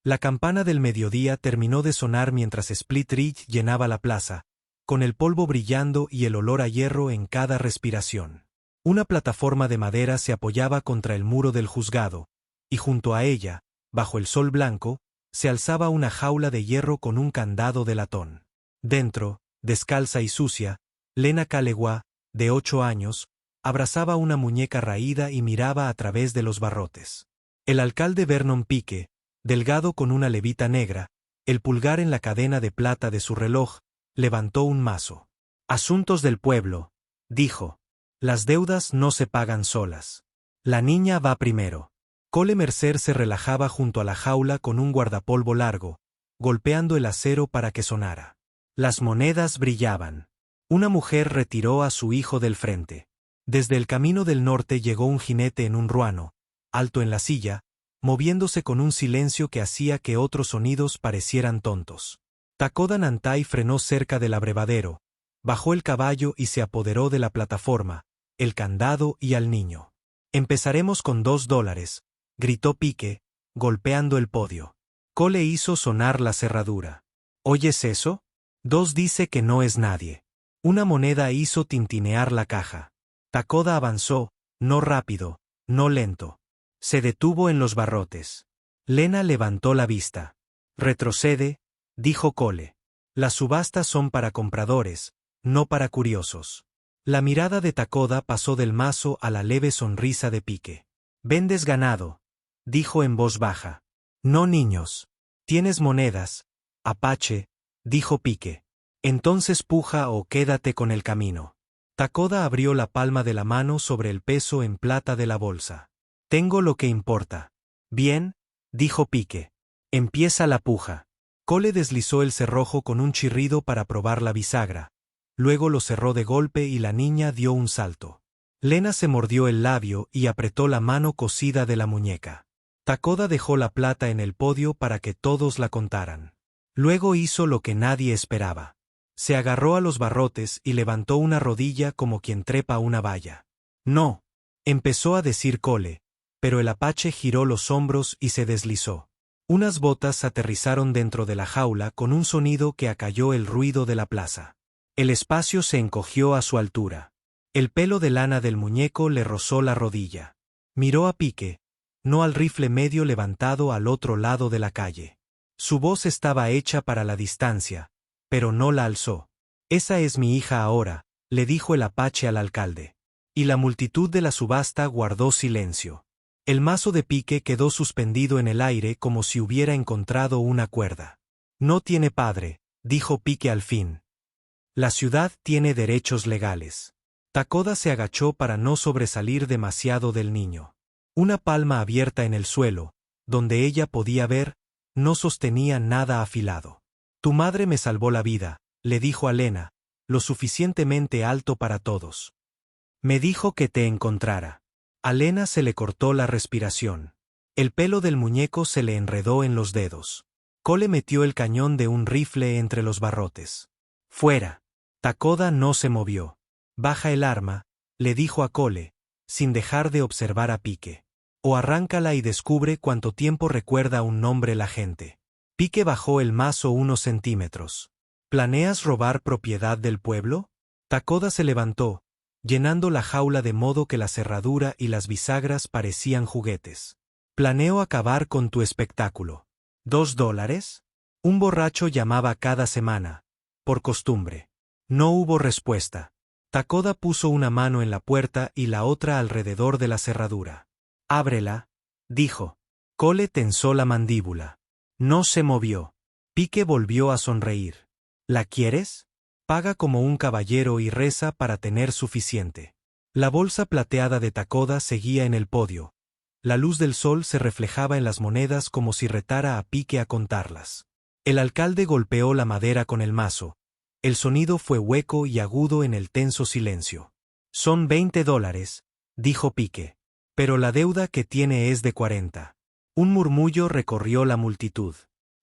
La campana del mediodía terminó de sonar mientras Split Ridge llenaba la plaza, con el polvo brillando y el olor a hierro en cada respiración. Una plataforma de madera se apoyaba contra el muro del juzgado, y junto a ella, bajo el sol blanco, se alzaba una jaula de hierro con un candado de latón. Dentro, descalza y sucia, Lena Kalegua, de 8 años, abrazaba una muñeca raída y miraba a través de los barrotes. El alcalde Vernon Pique, delgado con una levita negra, el pulgar en la cadena de plata de su reloj, levantó un mazo. «Asuntos del pueblo», dijo. «Las deudas no se pagan solas. La niña va primero». Cole Mercer se relajaba junto a la jaula con un guardapolvo largo, golpeando el acero para que sonara. Las monedas brillaban. Una mujer retiró a su hijo del frente. Desde el camino del norte llegó un jinete en un ruano, alto en la silla, moviéndose con un silencio que hacía que otros sonidos parecieran tontos. Takoda Nantai frenó cerca del abrevadero, bajó el caballo y se apoderó de la plataforma, el candado y al niño. «Empezaremos con $2», gritó Pique, golpeando el podio. Cole hizo sonar la cerradura. «¿Oyes eso? 2 dice que no es nadie». Una moneda hizo tintinear la caja. Takoda avanzó, no rápido, no lento. Se detuvo en los barrotes. Lena levantó la vista. «Retrocede», dijo Cole. «Las subastas son para compradores, no para curiosos». La mirada de Takoda pasó del mazo a la leve sonrisa de Pique. «Vendes ganado», dijo en voz baja. «No niños. Tienes monedas, Apache», dijo Pique. «Entonces puja o quédate con el camino». Takoda abrió la palma de la mano sobre el peso en plata de la bolsa. «Tengo lo que importa». «Bien», dijo Pique. «Empieza la puja». Cole deslizó el cerrojo con un chirrido para probar la bisagra. Luego lo cerró de golpe y la niña dio un salto. Lena se mordió el labio y apretó la mano cosida de la muñeca. Takoda dejó la plata en el podio para que todos la contaran. Luego hizo lo que nadie esperaba. Se agarró a los barrotes y levantó una rodilla como quien trepa una valla. «No», empezó a decir Cole, pero el Apache giró los hombros y se deslizó. Unas botas aterrizaron dentro de la jaula con un sonido que acalló el ruido de la plaza. El espacio se encogió a su altura. El pelo de lana del muñeco le rozó la rodilla. Miró a Pique, no al rifle medio levantado al otro lado de la calle. Su voz estaba hecha para la distancia, pero no la alzó. «Esa es mi hija ahora», le dijo el Apache al alcalde. Y la multitud de la subasta guardó silencio. El mazo de Pique quedó suspendido en el aire como si hubiera encontrado una cuerda. «No tiene padre», dijo Pique al fin. «La ciudad tiene derechos legales». Takoda se agachó para no sobresalir demasiado del niño. Una palma abierta en el suelo, donde ella podía ver, no sostenía nada afilado. «Tu madre me salvó la vida», le dijo a Lena, lo suficientemente alto para todos. «Me dijo que te encontrara». A Lena se le cortó la respiración. El pelo del muñeco se le enredó en los dedos. Cole metió el cañón de un rifle entre los barrotes. «Fuera». Takoda no se movió. «Baja el arma», le dijo a Cole, sin dejar de observar a Pique. «O arráncala y descubre cuánto tiempo recuerda un nombre la gente». Pique bajó el mazo unos centímetros. «¿Planeas robar propiedad del pueblo?» Takoda se levantó, llenando la jaula de modo que la cerradura y las bisagras parecían juguetes. «Planeo acabar con tu espectáculo». $2. Un borracho llamaba cada semana, por costumbre. No hubo respuesta. Takoda puso una mano en la puerta y la otra alrededor de la cerradura. «Ábrela», dijo. Cole tensó la mandíbula. No se movió. Pique volvió a sonreír. «¿La quieres? Paga como un caballero y reza para tener suficiente». La bolsa plateada de Takoda seguía en el podio. La luz del sol se reflejaba en las monedas como si retara a Pique a contarlas. El alcalde golpeó la madera con el mazo. El sonido fue hueco y agudo en el tenso silencio. «Son $20», dijo Pique. «Pero la deuda que tiene es de 40». Un murmullo recorrió la multitud.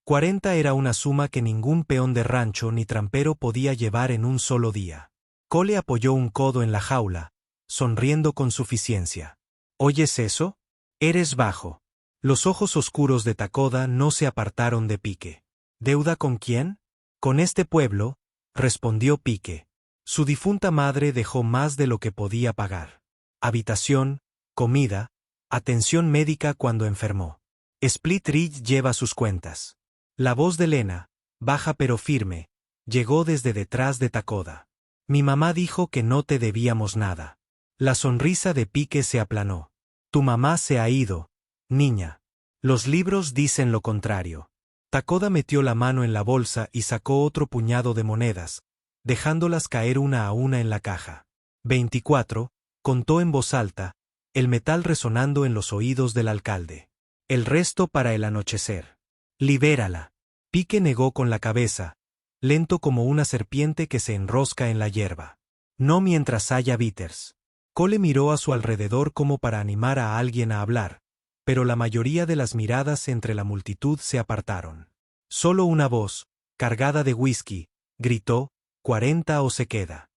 40 era una suma que ningún peón de rancho ni trampero podía llevar en un solo día. Cole apoyó un codo en la jaula, sonriendo con suficiencia. «¿Oyes eso? Eres bajo». Los ojos oscuros de Takoda no se apartaron de Pike. ¿Deuda con quién? Con este pueblo, respondió Pike. Su difunta madre dejó más de lo que podía pagar. Habitación, comida, atención médica cuando enfermó. Split Ridge lleva sus cuentas. La voz de Lena, baja pero firme, llegó desde detrás de Takoda. Mi mamá dijo que no te debíamos nada. La sonrisa de Pike se aplanó. Tu mamá se ha ido, niña. Los libros dicen lo contrario. Takoda metió la mano en la bolsa y sacó otro puñado de monedas, dejándolas caer una a una en la caja. 24, contó en voz alta, el metal resonando en los oídos del alcalde. El resto para el anochecer. Libérala. Pike negó con la cabeza, lento como una serpiente que se enrosca en la hierba. No mientras haya bitters. Cole miró a su alrededor como para animar a alguien a hablar, pero la mayoría de las miradas entre la multitud se apartaron. Solo una voz, cargada de whisky, gritó, 40 o se queda.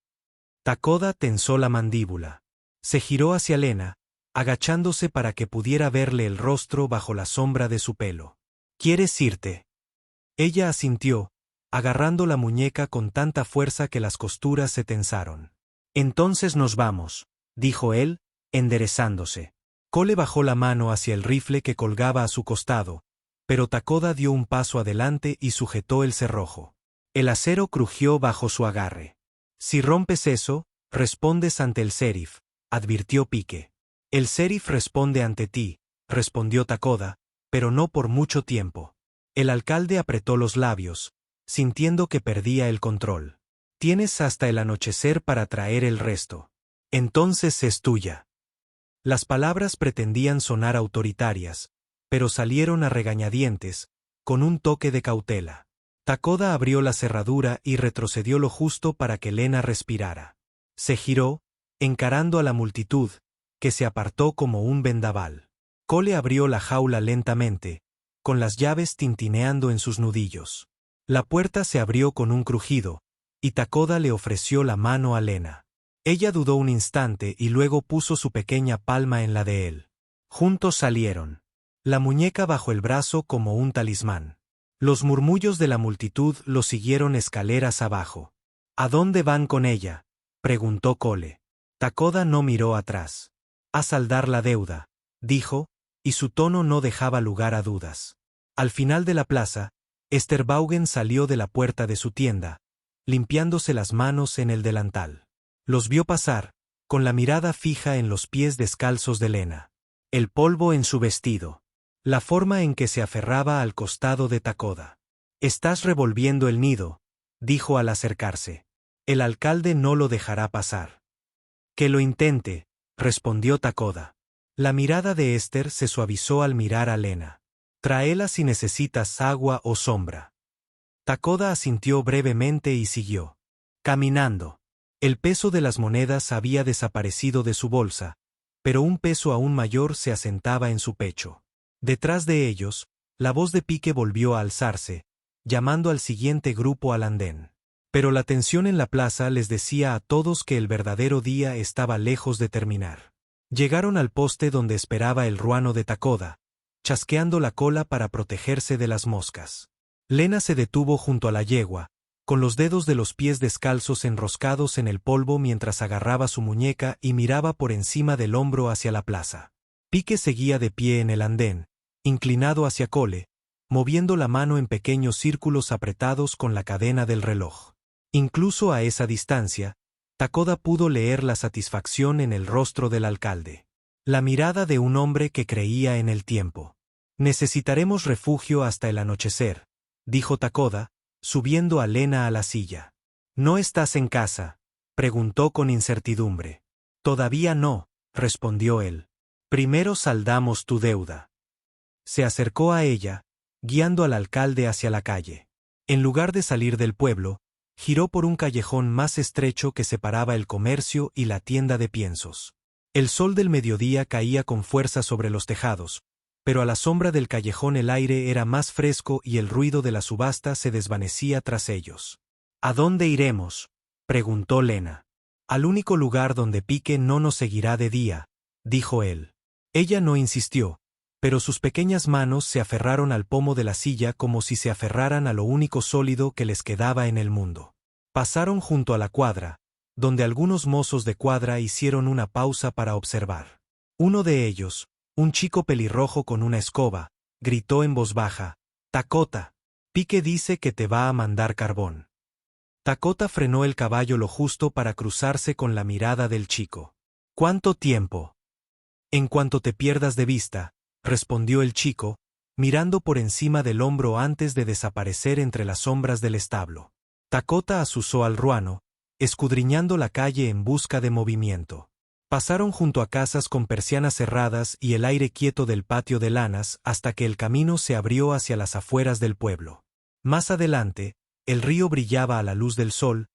Takoda tensó la mandíbula. Se giró hacia Lena, agachándose para que pudiera verle el rostro bajo la sombra de su pelo. ¿Quieres irte? Ella asintió, agarrando la muñeca con tanta fuerza que las costuras se tensaron. Entonces nos vamos, dijo él, enderezándose. Cole bajó la mano hacia el rifle que colgaba a su costado, pero Takoda dio un paso adelante y sujetó el cerrojo. El acero crujió bajo su agarre. Si rompes eso, respondes ante el sheriff, advirtió Pike. El sheriff responde ante ti, respondió Takoda, pero no por mucho tiempo. El alcalde apretó los labios, sintiendo que perdía el control. Tienes hasta el anochecer para traer el resto. Entonces es tuya. Las palabras pretendían sonar autoritarias, pero salieron a regañadientes, con un toque de cautela. Takoda abrió la cerradura y retrocedió lo justo para que Lena respirara. Se giró, encarando a la multitud, que se apartó como un vendaval. Cole abrió la jaula lentamente, con las llaves tintineando en sus nudillos. La puerta se abrió con un crujido, y Takoda le ofreció la mano a Lena. Ella dudó un instante y luego puso su pequeña palma en la de él. Juntos salieron. La muñeca bajo el brazo como un talismán. Los murmullos de la multitud lo siguieron escaleras abajo. ¿A dónde van con ella?, preguntó Cole. Takoda no miró atrás. A saldar la deuda, dijo, y su tono no dejaba lugar a dudas. Al final de la plaza, Esther Vaughan salió de la puerta de su tienda, limpiándose las manos en el delantal. Los vio pasar, con la mirada fija en los pies descalzos de Lena. El polvo en su vestido. La forma en que se aferraba al costado de Takoda. Estás revolviendo el nido, dijo al acercarse. El alcalde no lo dejará pasar. Que lo intente, respondió Takoda. La mirada de Esther se suavizó al mirar a Lena. Tráela si necesitas agua o sombra. Takoda asintió brevemente y siguió. Caminando. El peso de las monedas había desaparecido de su bolsa, pero un peso aún mayor se asentaba en su pecho. Detrás de ellos, la voz de Pike volvió a alzarse, llamando al siguiente grupo al andén. Pero la tensión en la plaza les decía a todos que el verdadero día estaba lejos de terminar. Llegaron al poste donde esperaba el ruano de Takoda, chasqueando la cola para protegerse de las moscas. Lena se detuvo junto a la yegua, con los dedos de los pies descalzos enroscados en el polvo mientras agarraba su muñeca y miraba por encima del hombro hacia la plaza. Pike seguía de pie en el andén, inclinado hacia Cole, moviendo la mano en pequeños círculos apretados con la cadena del reloj. Incluso a esa distancia, Takoda pudo leer la satisfacción en el rostro del alcalde. La mirada de un hombre que creía en el tiempo. Necesitaremos refugio hasta el anochecer, dijo Takoda, subiendo a Lena a la silla. ¿No estás en casa?, preguntó con incertidumbre. Todavía no, respondió él. Primero saldamos tu deuda. Se acercó a ella, guiando al alcalde hacia la calle. En lugar de salir del pueblo, giró por un callejón más estrecho que separaba el comercio y la tienda de piensos. El sol del mediodía caía con fuerza sobre los tejados, pero a la sombra del callejón el aire era más fresco y el ruido de la subasta se desvanecía tras ellos. ¿A dónde iremos?, preguntó Lena. Al único lugar donde Pike no nos seguirá de día, dijo él. Ella no insistió, pero sus pequeñas manos se aferraron al pomo de la silla como si se aferraran a lo único sólido que les quedaba en el mundo. Pasaron junto a la cuadra, donde algunos mozos de cuadra hicieron una pausa para observar. Uno de ellos, un chico pelirrojo con una escoba, gritó en voz baja: «Takota, Pike dice que te va a mandar carbón». Takota frenó el caballo lo justo para cruzarse con la mirada del chico. «¿Cuánto tiempo?» «En cuanto te pierdas de vista», respondió el chico, mirando por encima del hombro antes de desaparecer entre las sombras del establo. Takota azuzó al ruano, escudriñando la calle en busca de movimiento. Pasaron junto a casas con persianas cerradas y el aire quieto del patio de lanas hasta que el camino se abrió hacia las afueras del pueblo. Más adelante, el río brillaba a la luz del sol,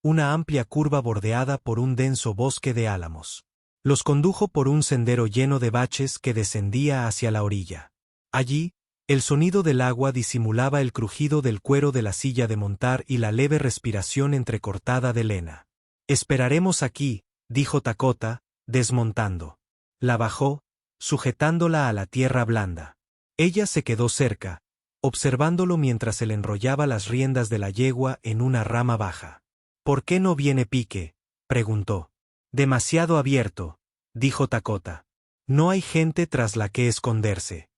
una amplia curva bordeada por un denso bosque de álamos. Los condujo por un sendero lleno de baches que descendía hacia la orilla. Allí, el sonido del agua disimulaba el crujido del cuero de la silla de montar y la leve respiración entrecortada de Lena. «Esperaremos aquí», dijo Takota, desmontando. La bajó, sujetándola a la tierra blanda. Ella se quedó cerca, observándolo mientras él enrollaba las riendas de la yegua en una rama baja. «¿Por qué no viene Pike?», preguntó. «Demasiado abierto», dijo Takota. «No hay gente tras la que esconderse».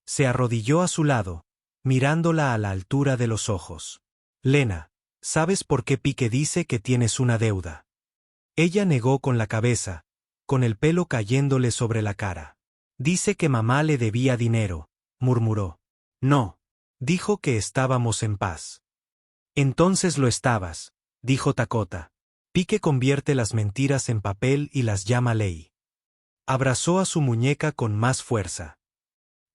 Se arrodilló a su lado, mirándola a la altura de los ojos. «Lena, ¿sabes por qué Pike dice que tienes una deuda?». Ella negó con la cabeza, con el pelo cayéndole sobre la cara. «Dice que mamá le debía dinero», murmuró. «No. Dijo que estábamos en paz». «Entonces lo estabas», dijo Takota. «Pike convierte las mentiras en papel y las llama ley». Abrazó a su muñeca con más fuerza.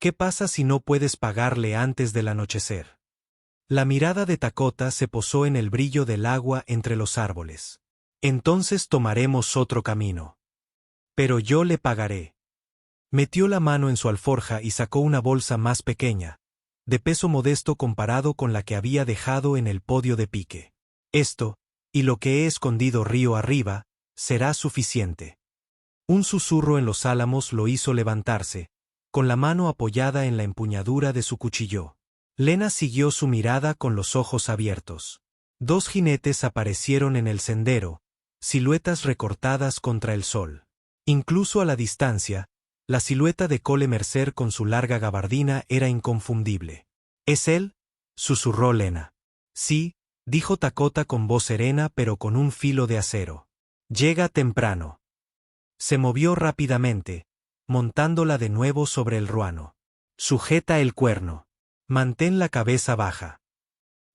«¿Qué pasa si no puedes pagarle antes del anochecer?». La mirada de Takota se posó en el brillo del agua entre los árboles. «Entonces tomaremos otro camino». «Pero yo le pagaré». Metió la mano en su alforja y sacó una bolsa más pequeña, de peso modesto comparado con la que había dejado en el podio de Pike. «Esto, y lo que he escondido río arriba, será suficiente». Un susurro en los álamos lo hizo levantarse, con la mano apoyada en la empuñadura de su cuchillo. Lena siguió su mirada con los ojos abiertos. Dos jinetes aparecieron en el sendero, siluetas recortadas contra el sol. Incluso a la distancia, la silueta de Cole Mercer con su larga gabardina era inconfundible. «¿Es él?», susurró Lena. «Sí», dijo Takota con voz serena pero con un filo de acero. «Llega temprano». Se movió rápidamente, montándola de nuevo sobre el ruano. «Sujeta el cuerno. Mantén la cabeza baja».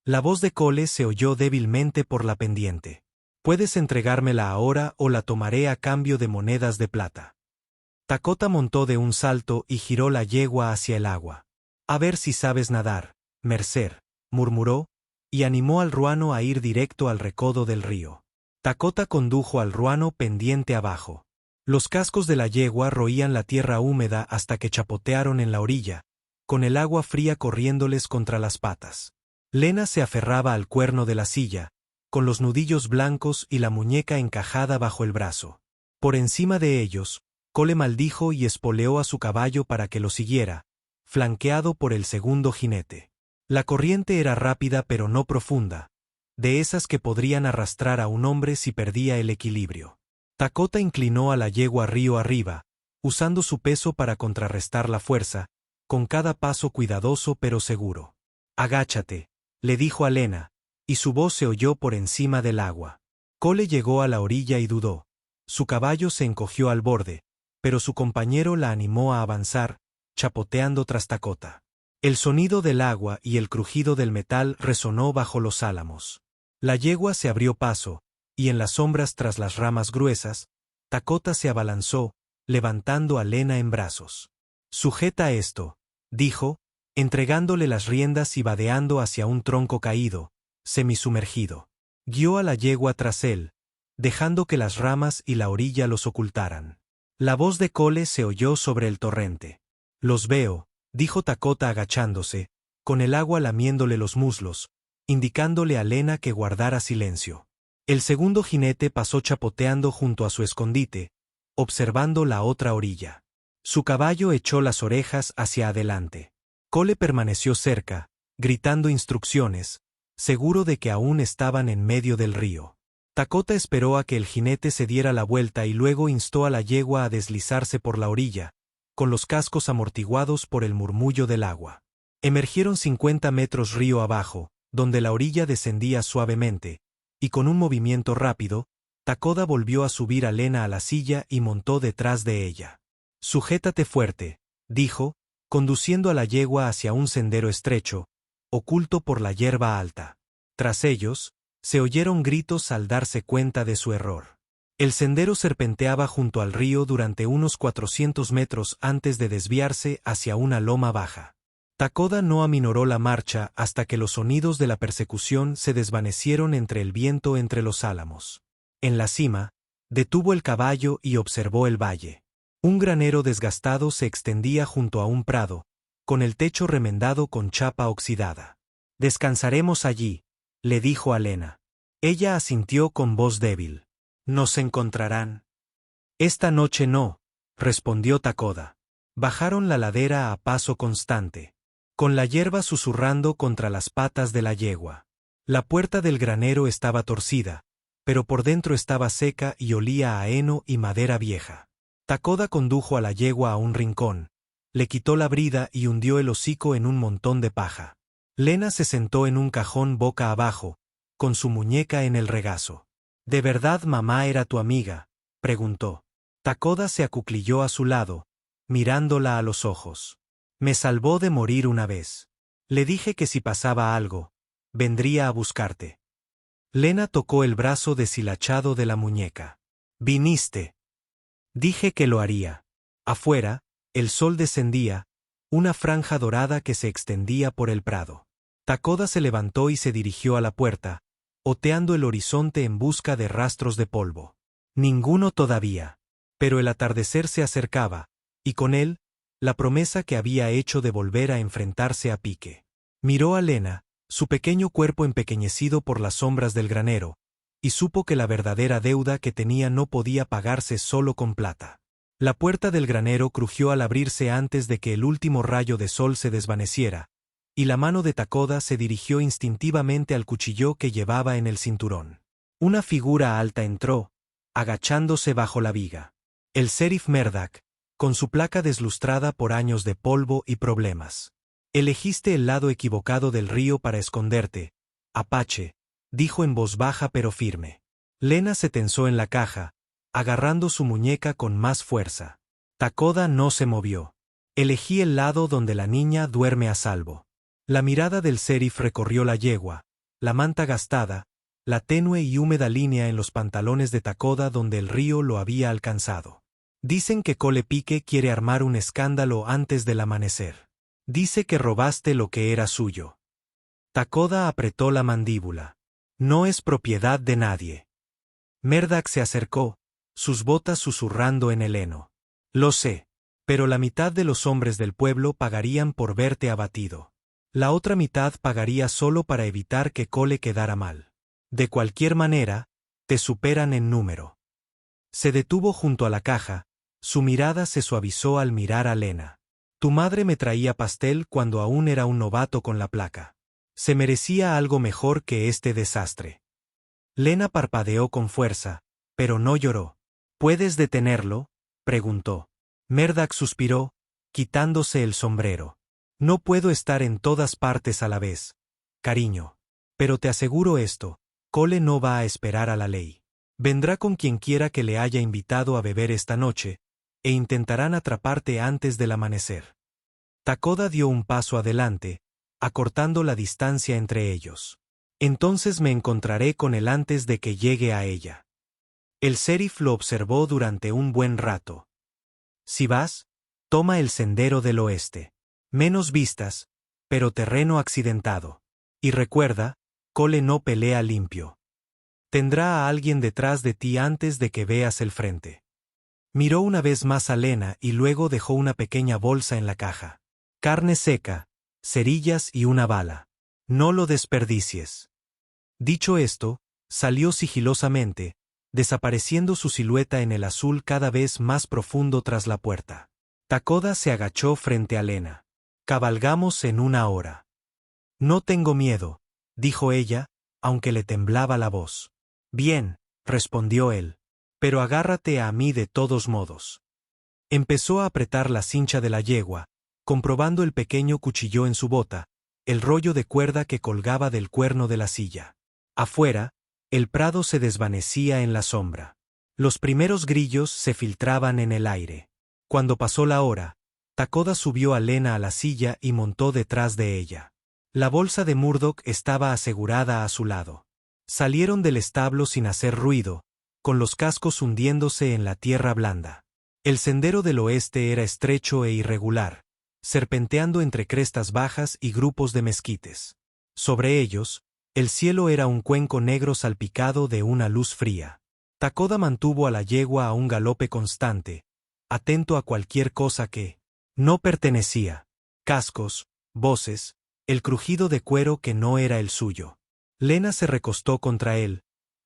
La voz de Cole se oyó débilmente por la pendiente. «Puedes entregármela ahora o la tomaré a cambio de monedas de plata». Takota montó de un salto y giró la yegua hacia el agua. «A ver si sabes nadar, Mercer», murmuró, y animó al ruano a ir directo al recodo del río. Takota condujo al ruano pendiente abajo. Los cascos de la yegua roían la tierra húmeda hasta que chapotearon en la orilla, con el agua fría corriéndoles contra las patas. Lena se aferraba al cuerno de la silla, con los nudillos blancos y la muñeca encajada bajo el brazo. Por encima de ellos, Cole maldijo y espoleó a su caballo para que lo siguiera, flanqueado por el segundo jinete. La corriente era rápida pero no profunda, de esas que podrían arrastrar a un hombre si perdía el equilibrio. Takota inclinó a la yegua río arriba, usando su peso para contrarrestar la fuerza, con cada paso cuidadoso pero seguro. «Agáchate», le dijo a Lena, y su voz se oyó por encima del agua. Cole llegó a la orilla y dudó. Su caballo se encogió al borde, pero su compañero la animó a avanzar, chapoteando tras Takota. El sonido del agua y el crujido del metal resonó bajo los álamos. La yegua se abrió paso, y en las sombras tras las ramas gruesas, Takota se abalanzó, levantando a Lena en brazos. «Sujeta esto», dijo, entregándole las riendas y vadeando hacia un tronco caído, semisumergido. Guió a la yegua tras él, dejando que las ramas y la orilla los ocultaran. La voz de Cole se oyó sobre el torrente. «Los veo», dijo Takota agachándose, con el agua lamiéndole los muslos, indicándole a Lena que guardara silencio. El segundo jinete pasó chapoteando junto a su escondite, observando la otra orilla. Su caballo echó las orejas hacia adelante. Cole permaneció cerca, gritando instrucciones, seguro de que aún estaban en medio del río. Dakota esperó a que el jinete se diera la vuelta y luego instó a la yegua a deslizarse por la orilla, con los cascos amortiguados por el murmullo del agua. Emergieron 50 metros río abajo, donde la orilla descendía suavemente, y con un movimiento rápido, Dakota volvió a subir a Lena a la silla y montó detrás de ella. «Sujétate fuerte», dijo, conduciendo a la yegua hacia un sendero estrecho, oculto por la hierba alta. Tras ellos, se oyeron gritos al darse cuenta de su error. El sendero serpenteaba junto al río durante unos 400 metros antes de desviarse hacia una loma baja. Dakota no aminoró la marcha hasta que los sonidos de la persecución se desvanecieron entre el viento entre los álamos. En la cima, detuvo el caballo y observó el valle. Un granero desgastado se extendía junto a un prado, con el techo remendado con chapa oxidada. «Descansaremos allí», le dijo a Lena. Ella asintió con voz débil. «¿Nos encontrarán?» «Esta noche no», respondió Dakota. Bajaron la ladera a paso constante, con la hierba susurrando contra las patas de la yegua. La puerta del granero estaba torcida, pero por dentro estaba seca y olía a heno y madera vieja. Dakota condujo a la yegua a un rincón, le quitó la brida y hundió el hocico en un montón de paja. Lena se sentó en un cajón boca abajo, con su muñeca en el regazo. «¿De verdad mamá era tu amiga?», preguntó. Dakota se acuclilló a su lado, mirándola a los ojos. «Me salvó de morir una vez. Le dije que si pasaba algo, vendría a buscarte». Lena tocó el brazo deshilachado de la muñeca. «Viniste». «Dije que lo haría». Afuera, el sol descendía, una franja dorada que se extendía por el prado. Dakota se levantó y se dirigió a la puerta, oteando el horizonte en busca de rastros de polvo. Ninguno todavía. Pero el atardecer se acercaba, y con él, la promesa que había hecho de volver a enfrentarse a Pique. Miró a Lena, su pequeño cuerpo empequeñecido por las sombras del granero, y supo que la verdadera deuda que tenía no podía pagarse solo con plata. La puerta del granero crujió al abrirse antes de que el último rayo de sol se desvaneciera, y la mano de Dakota se dirigió instintivamente al cuchillo que llevaba en el cinturón. Una figura alta entró, agachándose bajo la viga. El sheriff Murdoch, con su placa deslustrada por años de polvo y problemas. «Elegiste el lado equivocado del río para esconderte, Apache», dijo en voz baja pero firme. Lena se tensó en la caja, agarrando su muñeca con más fuerza. Dakota no se movió. «Elegí el lado donde la niña duerme a salvo». La mirada del sheriff recorrió la yegua, la manta gastada, la tenue y húmeda línea en los pantalones de Dakota donde el río lo había alcanzado. «Dicen que Cole Pique quiere armar un escándalo antes del amanecer. Dice que robaste lo que era suyo». Dakota apretó la mandíbula. «No es propiedad de nadie». Murdoch se acercó, sus botas susurrando en el heno. «Lo sé, pero la mitad de los hombres del pueblo pagarían por verte abatido. La otra mitad pagaría solo para evitar que Cole quedara mal. De cualquier manera, te superan en número». Se detuvo junto a la caja, su mirada se suavizó al mirar a Lena. «Tu madre me traía pastel cuando aún era un novato con la placa. Se merecía algo mejor que este desastre». Lena parpadeó con fuerza, pero no lloró. «¿Puedes detenerlo?», preguntó. Murdoch suspiró, quitándose el sombrero. «No puedo estar en todas partes a la vez, cariño. Pero te aseguro esto, Cole no va a esperar a la ley. Vendrá con quien quiera que le haya invitado a beber esta noche, e intentarán atraparte antes del amanecer». Dakota dio un paso adelante, acortando la distancia entre ellos. «Entonces me encontraré con él antes de que llegue a ella». El sheriff lo observó durante un buen rato. «Si vas, toma el sendero del oeste. Menos vistas, pero terreno accidentado. Y recuerda, Cole no pelea limpio. Tendrá a alguien detrás de ti antes de que veas el frente». Miró una vez más a Lena y luego dejó una pequeña bolsa en la caja. «Carne seca, cerillas y una bala. No lo desperdicies». Dicho esto, salió sigilosamente, desapareciendo su silueta en el azul cada vez más profundo tras la puerta. Takoda se agachó frente a Lena. Cabalgamos en 1 hora. No tengo miedo, dijo ella, aunque le temblaba la voz. Bien, respondió él. Pero agárrate a mí de todos modos. Empezó a apretar la cincha de la yegua, comprobando el pequeño cuchillo en su bota, el rollo de cuerda que colgaba del cuerno de la silla. Afuera, el prado se desvanecía en la sombra. Los primeros grillos se filtraban en el aire. Cuando pasó la hora, Takoda subió a Lena a la silla y montó detrás de ella. La bolsa de Murdock estaba asegurada a su lado. Salieron del establo sin hacer ruido, con los cascos hundiéndose en la tierra blanda. El sendero del oeste era estrecho e irregular, serpenteando entre crestas bajas y grupos de mezquites. Sobre ellos, el cielo era un cuenco negro salpicado de una luz fría. Takoda mantuvo a la yegua a un galope constante, atento a cualquier cosa que no pertenecía. Cascos, voces, el crujido de cuero que no era el suyo. Lena se recostó contra él,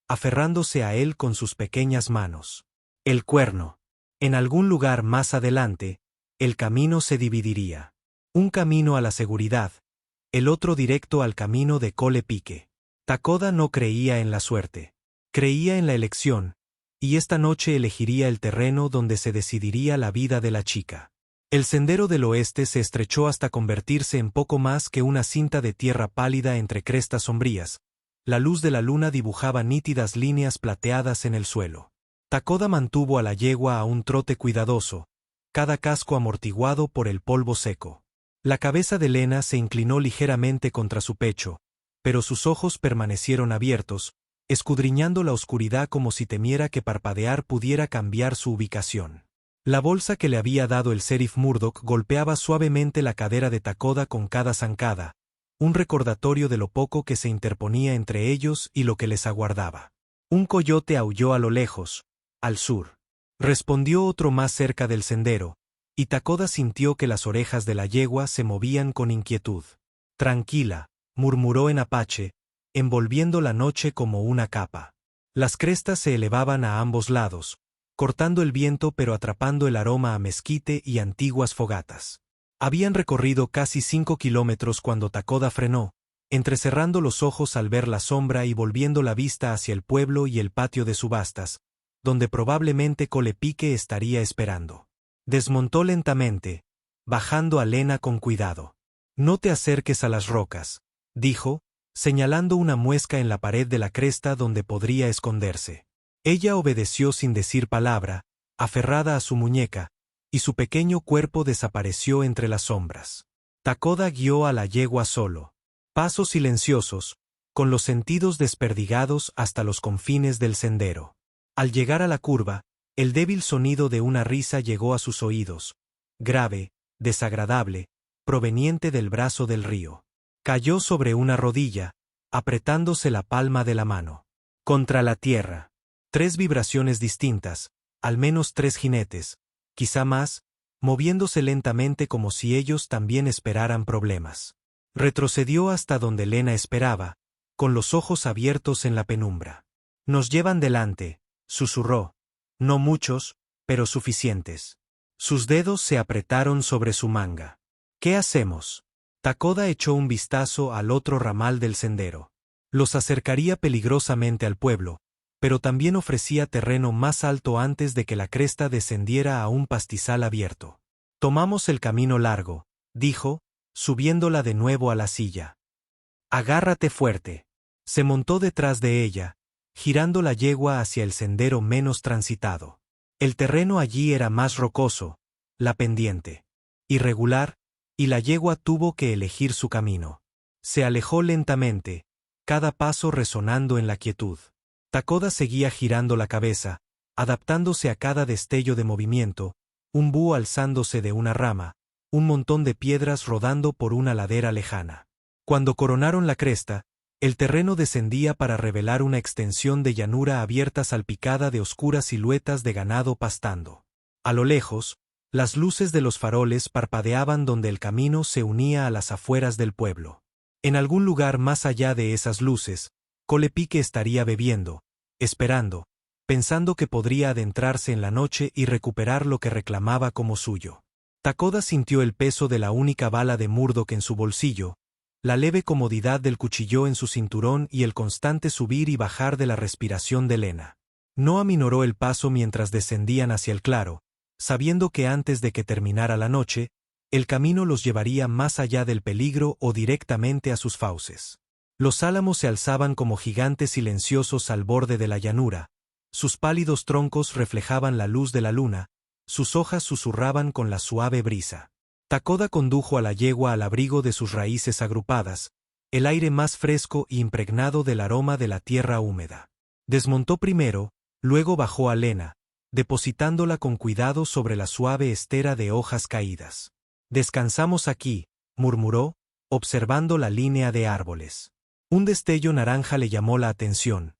aferrándose a él con sus pequeñas manos. El cuerno. En algún lugar más adelante, el camino se dividiría. Un camino a la seguridad, el otro directo al camino de Cole Pique. Takoda no creía en la suerte. Creía en la elección, y esta noche elegiría el terreno donde se decidiría la vida de la chica. El sendero del oeste se estrechó hasta convertirse en poco más que una cinta de tierra pálida entre crestas sombrías. La luz de la luna dibujaba nítidas líneas plateadas en el suelo. Takoda mantuvo a la yegua a un trote cuidadoso, cada casco amortiguado por el polvo seco. La cabeza de Lena se inclinó ligeramente contra su pecho, pero sus ojos permanecieron abiertos, escudriñando la oscuridad como si temiera que parpadear pudiera cambiar su ubicación. La bolsa que le había dado el sheriff Murdock golpeaba suavemente la cadera de Takoda con cada zancada, un recordatorio de lo poco que se interponía entre ellos y lo que les aguardaba. Un coyote aulló a lo lejos, al sur. Respondió otro más cerca del sendero, y Takoda sintió que las orejas de la yegua se movían con inquietud. Tranquila, murmuró en apache, envolviendo la noche como una capa. Las crestas se elevaban a ambos lados, cortando el viento pero atrapando el aroma a mezquite y antiguas fogatas. Habían recorrido casi 5 kilómetros cuando Takoda frenó, entrecerrando los ojos al ver la sombra y volviendo la vista hacia el pueblo y el patio de subastas, donde probablemente Cole Pique estaría esperando. Desmontó lentamente, bajando a Lena con cuidado. No te acerques a las rocas, dijo, señalando una muesca en la pared de la cresta donde podría esconderse. Ella obedeció sin decir palabra, aferrada a su muñeca, y su pequeño cuerpo desapareció entre las sombras. Takoda guió a la yegua solo. Pasos silenciosos, con los sentidos desperdigados hasta los confines del sendero. Al llegar a la curva, el débil sonido de una risa llegó a sus oídos, grave, desagradable, proveniente del brazo del río. Cayó sobre una rodilla, apretándose la palma de la mano. Contra la tierra. 3 vibraciones distintas, al menos 3 jinetes, quizá más, moviéndose lentamente como si ellos también esperaran problemas. Retrocedió hasta donde Lena esperaba, con los ojos abiertos en la penumbra. Nos llevan delante, susurró. No muchos, pero suficientes. Sus dedos se apretaron sobre su manga. ¿Qué hacemos? Takoda echó un vistazo al otro ramal del sendero. Los acercaría peligrosamente al pueblo, pero también ofrecía terreno más alto antes de que la cresta descendiera a un pastizal abierto. Tomamos el camino largo, dijo, subiéndola de nuevo a la silla. Agárrate fuerte. Se montó detrás de ella, girando la yegua hacia el sendero menos transitado. El terreno allí era más rocoso, la pendiente irregular, y la yegua tuvo que elegir su camino. Se alejó lentamente, cada paso resonando en la quietud. Takoda seguía girando la cabeza, adaptándose a cada destello de movimiento, un búho alzándose de una rama, un montón de piedras rodando por una ladera lejana. Cuando coronaron la cresta, el terreno descendía para revelar una extensión de llanura abierta salpicada de oscuras siluetas de ganado pastando. A lo lejos, las luces de los faroles parpadeaban donde el camino se unía a las afueras del pueblo. En algún lugar más allá de esas luces, Cole Pique estaría bebiendo, esperando, pensando que podría adentrarse en la noche y recuperar lo que reclamaba como suyo. Takoda sintió el peso de la única bala de Murdock en su bolsillo, la leve comodidad del cuchillo en su cinturón y el constante subir y bajar de la respiración de Lena. No aminoró el paso mientras descendían hacia el claro, sabiendo que antes de que terminara la noche, el camino los llevaría más allá del peligro o directamente a sus fauces. Los álamos se alzaban como gigantes silenciosos al borde de la llanura, sus pálidos troncos reflejaban la luz de la luna, sus hojas susurraban con la suave brisa. Takoda condujo a la yegua al abrigo de sus raíces agrupadas, el aire más fresco e impregnado del aroma de la tierra húmeda. Desmontó primero, luego bajó a Lena, depositándola con cuidado sobre la suave estera de hojas caídas. «Descansamos aquí», murmuró, observando la línea de árboles. Un destello naranja le llamó la atención.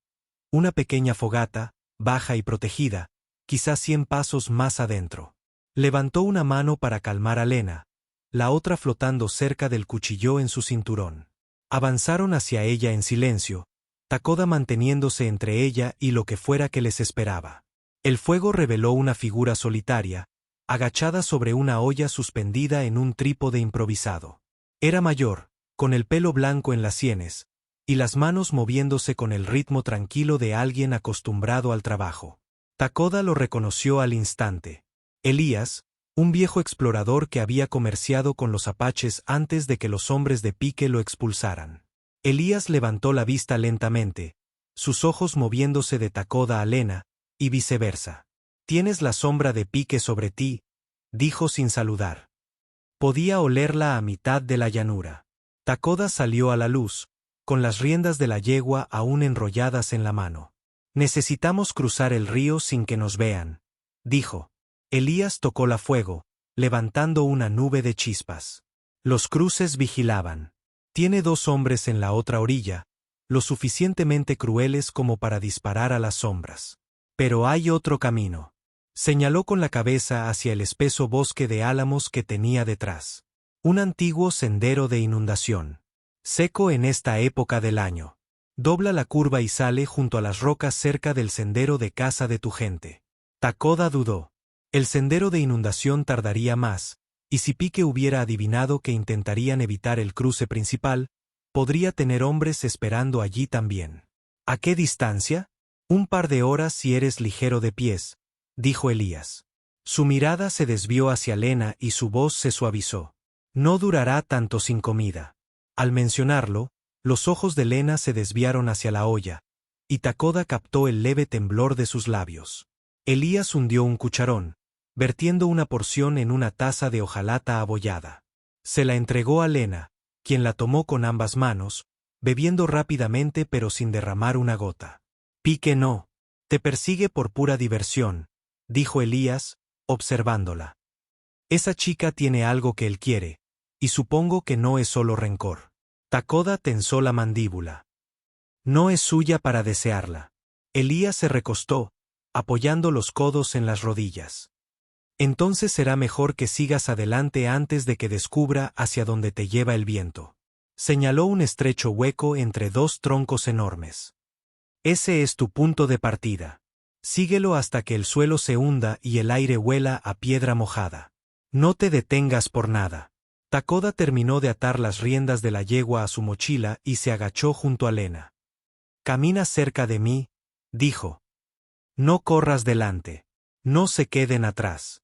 Una pequeña fogata, baja y protegida, quizás 100 pasos más adentro. Levantó una mano para calmar a Lena, la otra flotando cerca del cuchillo en su cinturón. Avanzaron hacia ella en silencio, Takoda manteniéndose entre ella y lo que fuera que les esperaba. El fuego reveló una figura solitaria, agachada sobre una olla suspendida en un trípode improvisado. Era mayor, con el pelo blanco en las sienes, y las manos moviéndose con el ritmo tranquilo de alguien acostumbrado al trabajo. Takoda lo reconoció al instante. Elías, un viejo explorador que había comerciado con los apaches antes de que los hombres de Pique lo expulsaran. Elías levantó la vista lentamente, sus ojos moviéndose de Takoda a Lena, y viceversa. «Tienes la sombra de Pique sobre ti», dijo sin saludar. Podía olerla a mitad de la llanura. Takoda salió a la luz, con las riendas de la yegua aún enrolladas en la mano. «Necesitamos cruzar el río sin que nos vean», dijo. Elías tocó la fuego, levantando una nube de chispas. Los cruces vigilaban. «Tiene 2 hombres en la otra orilla, lo suficientemente crueles como para disparar a las sombras. Pero hay otro camino». Señaló con la cabeza hacia el espeso bosque de álamos que tenía detrás. Un antiguo sendero de inundación. Seco en esta época del año. Dobla la curva y sale junto a las rocas cerca del sendero de casa de tu gente. Takoda dudó. El sendero de inundación tardaría más, y si Pique hubiera adivinado que intentarían evitar el cruce principal, podría tener hombres esperando allí también. ¿A qué distancia? 1 par de horas si eres ligero de pies, dijo Elías. Su mirada se desvió hacia Lena y su voz se suavizó. No durará tanto sin comida. Al mencionarlo, los ojos de Lena se desviaron hacia la olla, y Takoda captó el leve temblor de sus labios. Elías hundió un cucharón, vertiendo una porción en una taza de hojalata abollada. Se la entregó a Lena, quien la tomó con ambas manos, bebiendo rápidamente pero sin derramar una gota. Pique no. Te persigue por pura diversión, dijo Elías, observándola. Esa chica tiene algo que él quiere, y supongo que no es solo rencor. Takoda tensó la mandíbula. No es suya para desearla. Elías se recostó, apoyando los codos en las rodillas. Entonces será mejor que sigas adelante antes de que descubra hacia dónde te lleva el viento. Señaló un estrecho hueco entre 2 troncos enormes. Ese es tu punto de partida. Síguelo hasta que el suelo se hunda y el aire huela a piedra mojada. No te detengas por nada. Takoda terminó de atar las riendas de la yegua a su mochila y se agachó junto a Lena. Camina cerca de mí, dijo. No corras delante. No se queden atrás.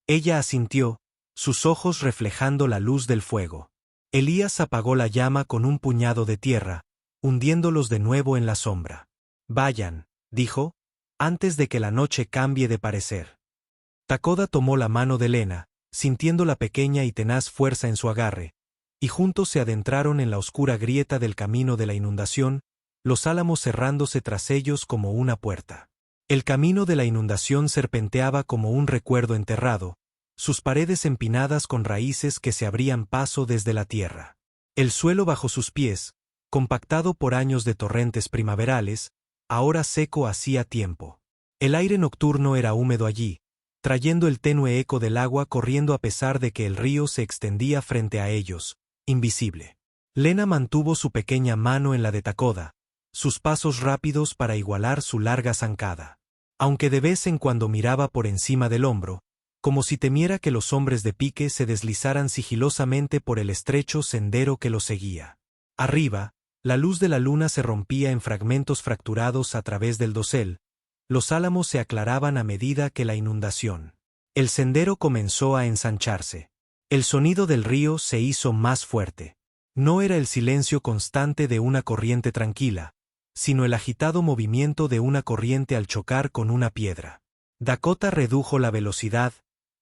Ella asintió, sus ojos reflejando la luz del fuego. Elías apagó la llama con un puñado de tierra, hundiéndolos de nuevo en la sombra. Vayan, dijo, antes de que la noche cambie de parecer. Takoda tomó la mano de Lena, sintiendo la pequeña y tenaz fuerza en su agarre, y juntos se adentraron en la oscura grieta del camino de la inundación, los álamos cerrándose tras ellos como una puerta. El camino de la inundación serpenteaba como un recuerdo enterrado, sus paredes empinadas con raíces que se abrían paso desde la tierra. El suelo bajo sus pies, compactado por años de torrentes primaverales, ahora seco hacía tiempo. El aire nocturno era húmedo allí, trayendo el tenue eco del agua corriendo a pesar de que el río se extendía frente a ellos, invisible. Lena mantuvo su pequeña mano en la de Takoda, sus pasos rápidos para igualar su larga zancada. Aunque de vez en cuando miraba por encima del hombro, como si temiera que los hombres de pique se deslizaran sigilosamente por el estrecho sendero que los seguía. Arriba, la luz de la luna se rompía en fragmentos fracturados a través del dosel. Los álamos se aclaraban a medida que la inundación. El sendero comenzó a ensancharse. El sonido del río se hizo más fuerte. No era el silencio constante de una corriente tranquila, sino el agitado movimiento de una corriente al chocar con una piedra. Dakota redujo la velocidad,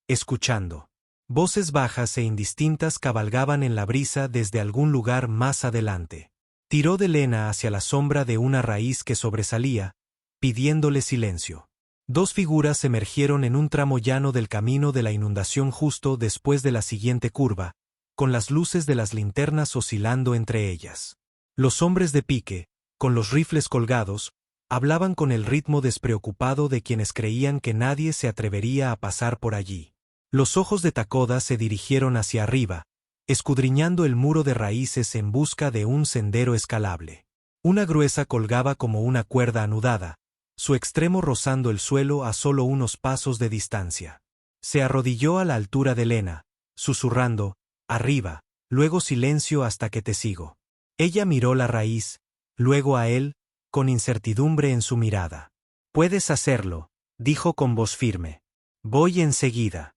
escuchando. Voces bajas e indistintas cabalgaban en la brisa desde algún lugar más adelante. Tiró de Lena hacia la sombra de una raíz que sobresalía, pidiéndole silencio. Dos figuras emergieron en un tramo llano del camino de la inundación justo después de la siguiente curva, con las luces de las linternas oscilando entre ellas. Los hombres de pique, con los rifles colgados, hablaban con el ritmo despreocupado de quienes creían que nadie se atrevería a pasar por allí. Los ojos de Takoda se dirigieron hacia arriba, escudriñando el muro de raíces en busca de un sendero escalable. Una gruesa colgaba como una cuerda anudada, su extremo rozando el suelo a solo unos pasos de distancia. Se arrodilló a la altura de Lena, susurrando, «Arriba», luego silencio hasta que te sigo. Ella miró la raíz, luego a él, con incertidumbre en su mirada. «Puedes hacerlo», dijo con voz firme. «Voy enseguida».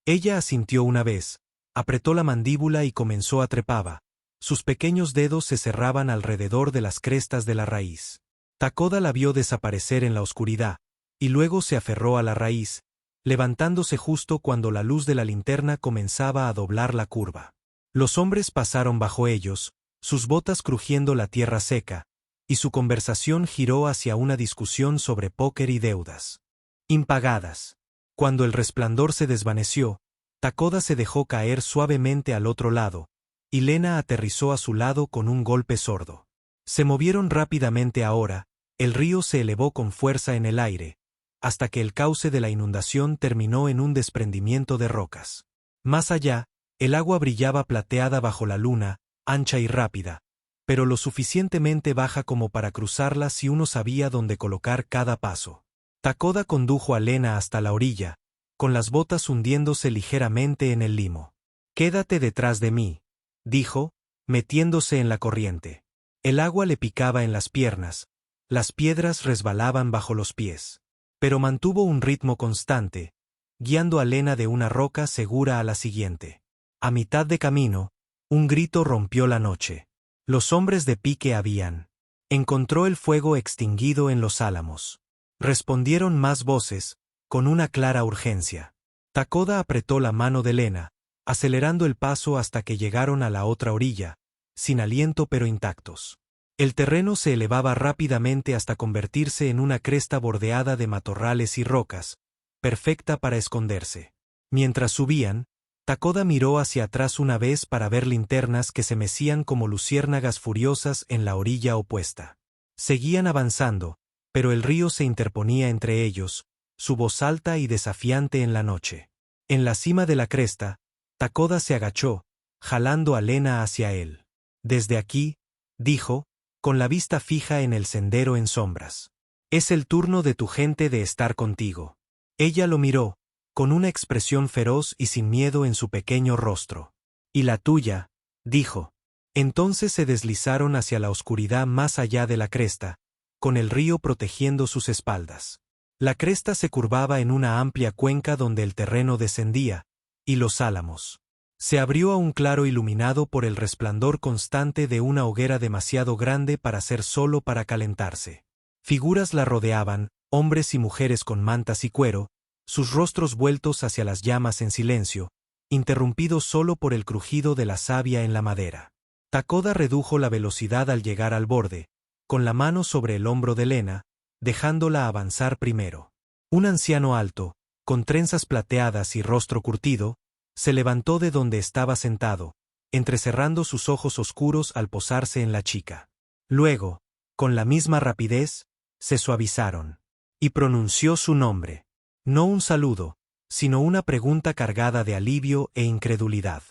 Ella asintió una vez, apretó la mandíbula y comenzó a trepar. Sus pequeños dedos se cerraban alrededor de las crestas de la raíz. Takoda la vio desaparecer en la oscuridad, y luego se aferró a la raíz, levantándose justo cuando la luz de la linterna comenzaba a doblar la curva. Los hombres pasaron bajo ellos, sus botas crujiendo la tierra seca, y su conversación giró hacia una discusión sobre póker y deudas impagadas. Cuando el resplandor se desvaneció, Takoda se dejó caer suavemente al otro lado, y Lena aterrizó a su lado con un golpe sordo. Se movieron rápidamente ahora, el río se elevó con fuerza en el aire, hasta que el cauce de la inundación terminó en un desprendimiento de rocas. Más allá, el agua brillaba plateada bajo la luna, ancha y rápida, pero lo suficientemente baja como para cruzarla si uno sabía dónde colocar cada paso. Takoda condujo a Lena hasta la orilla, con las botas hundiéndose ligeramente en el limo. «Quédate detrás de mí», dijo, metiéndose en la corriente. El agua le picaba en las piernas, las piedras resbalaban bajo los pies. Pero mantuvo un ritmo constante, guiando a Lena de una roca segura a la siguiente. A mitad de camino, un grito rompió la noche. Los hombres de pique habían. Encontró el fuego extinguido en los álamos. Respondieron más voces, con una clara urgencia. Takoda apretó la mano de Lena, acelerando el paso hasta que llegaron a la otra orilla, sin aliento pero intactos. El terreno se elevaba rápidamente hasta convertirse en una cresta bordeada de matorrales y rocas, perfecta para esconderse. Mientras subían, Takoda miró hacia atrás una vez para ver linternas que se mecían como luciérnagas furiosas en la orilla opuesta. Seguían avanzando, pero el río se interponía entre ellos, su voz alta y desafiante en la noche. En la cima de la cresta, Takoda se agachó, jalando a Lena hacia él. «Desde aquí», dijo, con la vista fija en el sendero en sombras. «Es el turno de tu gente de estar contigo». Ella lo miró, con una expresión feroz y sin miedo en su pequeño rostro. «¿Y la tuya?», dijo. Entonces se deslizaron hacia la oscuridad más allá de la cresta, con el río protegiendo sus espaldas. La cresta se curvaba en una amplia cuenca donde el terreno descendía, y los álamos. Se abrió a un claro iluminado por el resplandor constante de una hoguera demasiado grande para ser solo para calentarse. Figuras la rodeaban, hombres y mujeres con mantas y cuero, sus rostros vueltos hacia las llamas en silencio, interrumpidos solo por el crujido de la savia en la madera. Takoda redujo la velocidad al llegar al borde, con la mano sobre el hombro de Lena, dejándola avanzar primero. Un anciano alto, con trenzas plateadas y rostro curtido, se levantó de donde estaba sentado, entrecerrando sus ojos oscuros al posarse en la chica. Luego, con la misma rapidez, se suavizaron, y pronunció su nombre. No un saludo, sino una pregunta cargada de alivio e incredulidad.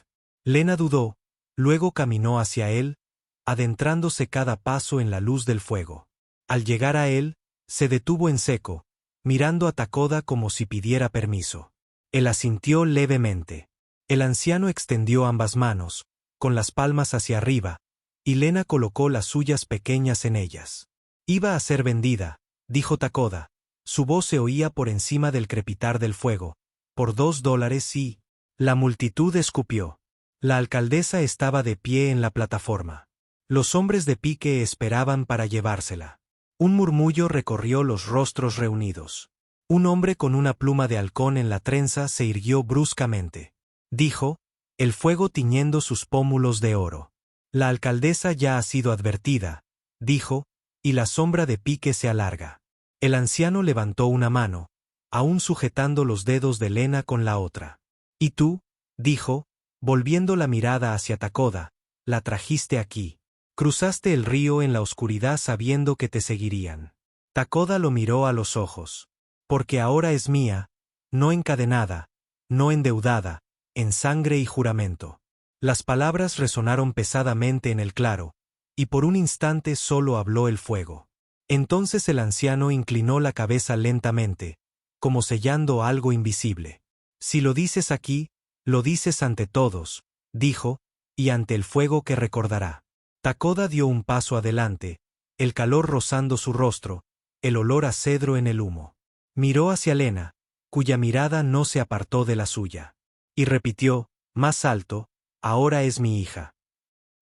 Lena dudó, luego caminó hacia él, adentrándose cada paso en la luz del fuego. Al llegar a él, se detuvo en seco, mirando a Takoda como si pidiera permiso. Él asintió levemente. El anciano extendió ambas manos, con las palmas hacia arriba, y Lena colocó las suyas pequeñas en ellas. Iba a ser vendida, dijo Takoda. Su voz se oía por encima del crepitar del fuego. Por $2 y... La multitud escupió. La alcaldesa estaba de pie en la plataforma. Los hombres de pique esperaban para llevársela. Un murmullo recorrió los rostros reunidos. Un hombre con una pluma de halcón en la trenza se irguió bruscamente. Dijo, el fuego tiñendo sus pómulos de oro. La alcaldesa ya ha sido advertida, dijo, y la sombra de pique se alarga. El anciano levantó una mano, aún sujetando los dedos de Lena con la otra. ¿Y tú? Dijo, volviendo la mirada hacia Takoda, la trajiste aquí. Cruzaste el río en la oscuridad sabiendo que te seguirían. Takoda lo miró a los ojos. Porque ahora es mía, no encadenada, no endeudada, en sangre y juramento. Las palabras resonaron pesadamente en el claro, y por un instante solo habló el fuego. Entonces el anciano inclinó la cabeza lentamente, como sellando algo invisible. Si lo dices aquí, lo dices ante todos, dijo, y ante el fuego que recordará. Takoda dio un paso adelante, el calor rozando su rostro, el olor a cedro en el humo. Miró hacia Lena, cuya mirada no se apartó de la suya. Y repitió, más alto, ahora es mi hija.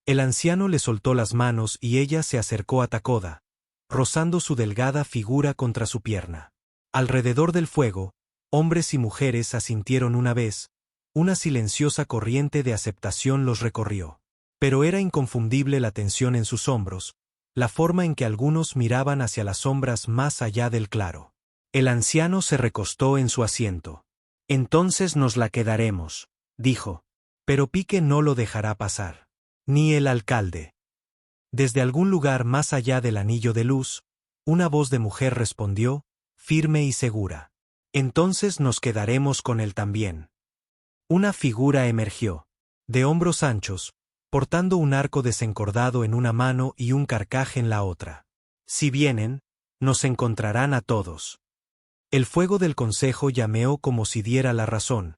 El anciano le soltó las manos y ella se acercó a Takoda, rozando su delgada figura contra su pierna. Alrededor del fuego, hombres y mujeres asintieron una vez, una silenciosa corriente de aceptación los recorrió. Pero era inconfundible la tensión en sus hombros, la forma en que algunos miraban hacia las sombras más allá del claro. El anciano se recostó en su asiento. Entonces nos la quedaremos, dijo. Pero Pique no lo dejará pasar. Ni el alcalde. Desde algún lugar más allá del anillo de luz, una voz de mujer respondió, firme y segura. Entonces nos quedaremos con él también. Una figura emergió, de hombros anchos, portando un arco desencordado en una mano y un carcaj en la otra. Si vienen, nos encontrarán a todos. El fuego del consejo llameó como si diera la razón,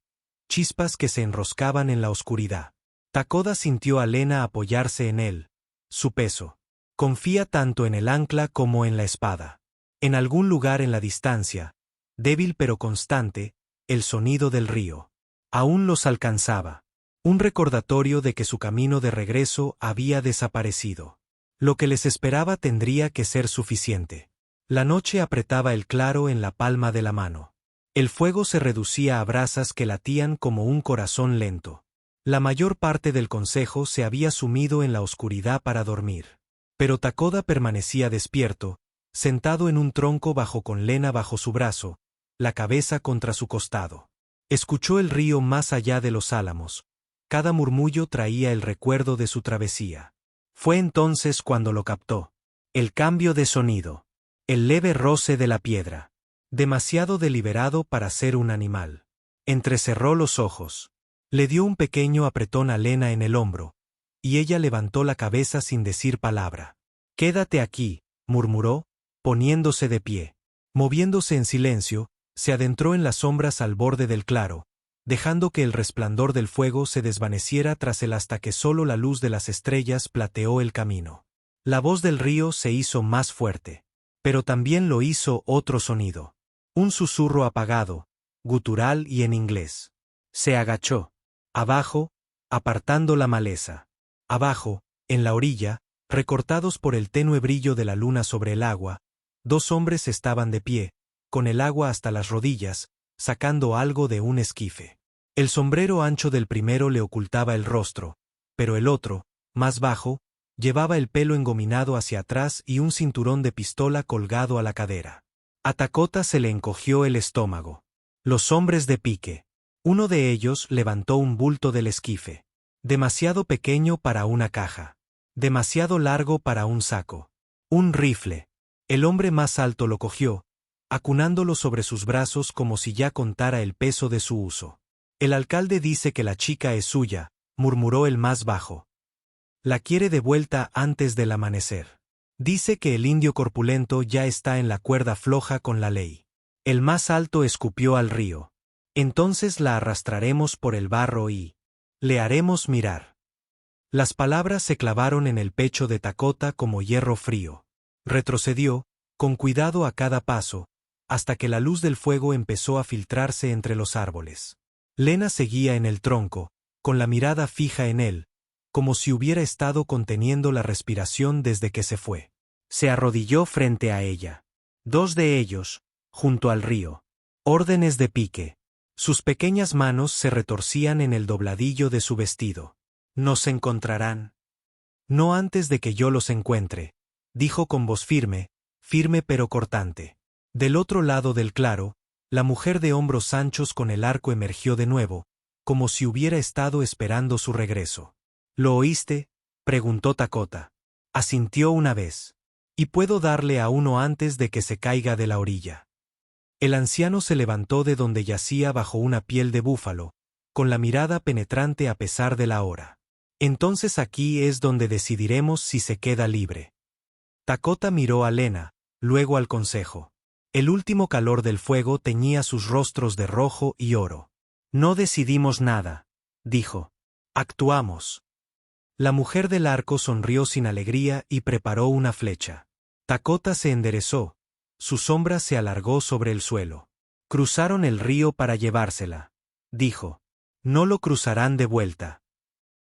chispas que se enroscaban en la oscuridad. Takoda sintió a Lena apoyarse en él. Su peso. Confía tanto en el ancla como en la espada. En algún lugar en la distancia, débil pero constante, el sonido del río. Aún los alcanzaba. Un recordatorio de que su camino de regreso había desaparecido. Lo que les esperaba tendría que ser suficiente. La noche apretaba el claro en la palma de la mano. El fuego se reducía a brasas que latían como un corazón lento. La mayor parte del consejo se había sumido en la oscuridad para dormir. Pero Takoda permanecía despierto, sentado en un tronco bajo con Lena bajo su brazo, la cabeza contra su costado. Escuchó el río más allá de los álamos. Cada murmullo traía el recuerdo de su travesía. Fue entonces cuando lo captó. El cambio de sonido. El leve roce de la piedra. Demasiado deliberado para ser un animal. Entrecerró los ojos. Le dio un pequeño apretón a Lena en el hombro, y ella levantó la cabeza sin decir palabra. «Quédate aquí», murmuró, poniéndose de pie. Moviéndose en silencio, se adentró en las sombras al borde del claro, dejando que el resplandor del fuego se desvaneciera tras él hasta que solo la luz de las estrellas plateó el camino. La voz del río se hizo más fuerte. Pero también lo hizo otro sonido. Un susurro apagado, gutural y en inglés. Se agachó. Abajo, apartando la maleza. Abajo, en la orilla, recortados por el tenue brillo de la luna sobre el agua, dos hombres estaban de pie, con el agua hasta las rodillas, sacando algo de un esquife. El sombrero ancho del primero le ocultaba el rostro, pero el otro, más bajo, llevaba el pelo engominado hacia atrás y un cinturón de pistola colgado a la cadera. A Takoda se le encogió el estómago. Los hombres de pique. Uno de ellos levantó un bulto del esquife. Demasiado pequeño para una caja. Demasiado largo para un saco. Un rifle. El hombre más alto lo cogió, acunándolo sobre sus brazos como si ya contara el peso de su uso. El alcalde dice que la chica es suya, murmuró el más bajo. La quiere de vuelta antes del amanecer. Dice que el indio corpulento ya está en la cuerda floja con la ley. El más alto escupió al río. Entonces la arrastraremos por el barro y le haremos mirar. Las palabras se clavaron en el pecho de Dakota como hierro frío. Retrocedió, con cuidado a cada paso, hasta que la luz del fuego empezó a filtrarse entre los árboles. Lena seguía en el tronco, con la mirada fija en él, como si hubiera estado conteniendo la respiración desde que se fue. Se arrodilló frente a ella. Dos de ellos, junto al río. Órdenes de pique. Sus pequeñas manos se retorcían en el dobladillo de su vestido. «Nos encontrarán. No antes de que yo los encuentre», dijo con voz firme pero cortante. Del otro lado del claro, la mujer de hombros anchos con el arco emergió de nuevo, como si hubiera estado esperando su regreso. «¿Lo oíste?», preguntó Dakota. Asintió una vez. «Y puedo darle a uno antes de que se caiga de la orilla». El anciano se levantó de donde yacía bajo una piel de búfalo, con la mirada penetrante a pesar de la hora. «Entonces aquí es donde decidiremos si se queda libre». Dakota miró a Lena, luego al consejo. El último calor del fuego teñía sus rostros de rojo y oro. «No decidimos nada», dijo. «Actuamos». La mujer del arco sonrió sin alegría y preparó una flecha. Dakota se enderezó. Su sombra se alargó sobre el suelo. «Cruzaron el río para llevársela», dijo. «No lo cruzarán de vuelta».